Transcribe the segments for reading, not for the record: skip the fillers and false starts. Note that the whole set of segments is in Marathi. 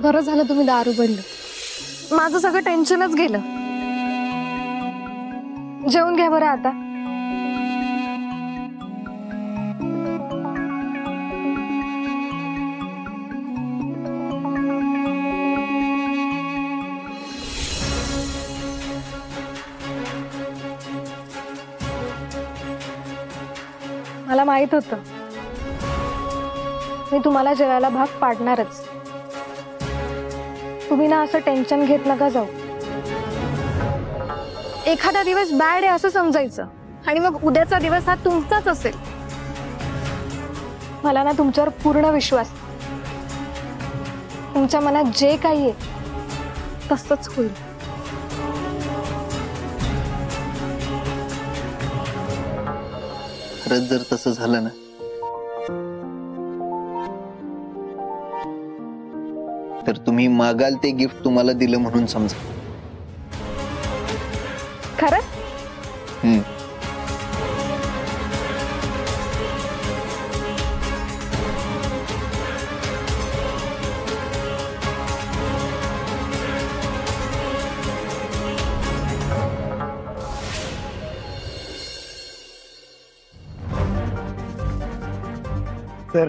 बरं झालं तुम्ही दारू बनलं, माझं सगळं टेन्शनच गेलं. जेवून घ्या बरं आता. मला माहित होतं मी तुम्हाला जेवायला भाग पाडणारच. तुम्ही ना असं टेन्शन घेत नका जाऊ. एखादा दिवस बॅड आहे असं समजायचं आणि मग उद्याचा दिवस हा तुमचाच असेल. मला ना तुमच्यावर पूर्ण विश्वास. तुमच्या मनात जे काही आहे तसंच होईल. खरंच जर तसं झालं ना तर तुम्ही मागाल ते गिफ्ट तुम्हाला दिलं म्हणून समजा. खरंच? सर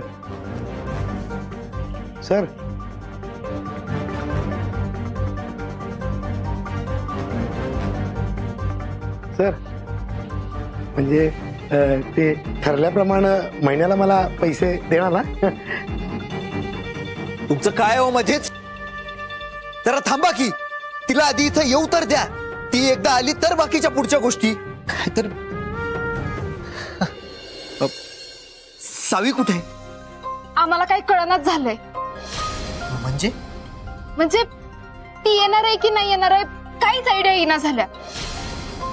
सर सर म्हणजे ते ठरल्याप्रमाणे महिन्याला मला पैसे देणार ना? तुमचं काय हो मध्येच? जरा थांबा की. तिला आधी इथं येऊ तर द्या. ती एकदा आली तर बाकीच्या पुढच्या गोष्टी. काय तर सावी कुठे? आम्हाला काही कळनाच झालंय. म्हणजे ती येणार आहे की नाही येणार आहे काहीच आयडिया येईना झाल्या.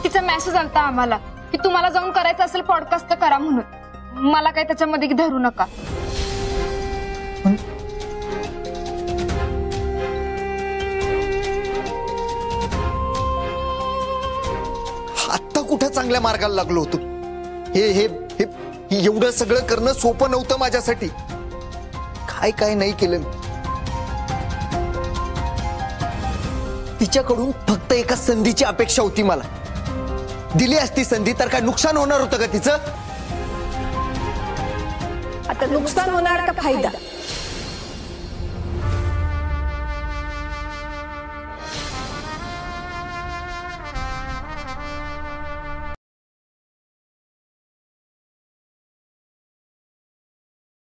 तिचा मेसेज आलता आम्हाला की तुम्हाला जाऊन करायचं असेल पॉडकास्ट तर करा म्हणून. मला काही त्याच्यामध्ये धरू नका. आता कुठं चांगल्या मार्गाला लागलो होतो. हे हे हे एवढं सगळं करणं सोपं नव्हतं माझ्यासाठी. काय काय नाही केलं. तिच्याकडून फक्त एका संधीची अपेक्षा होती मला. दिली असती संधी तर काय नुकसान होणार होतं का तिचं? आता नुकसान होणार का फायदा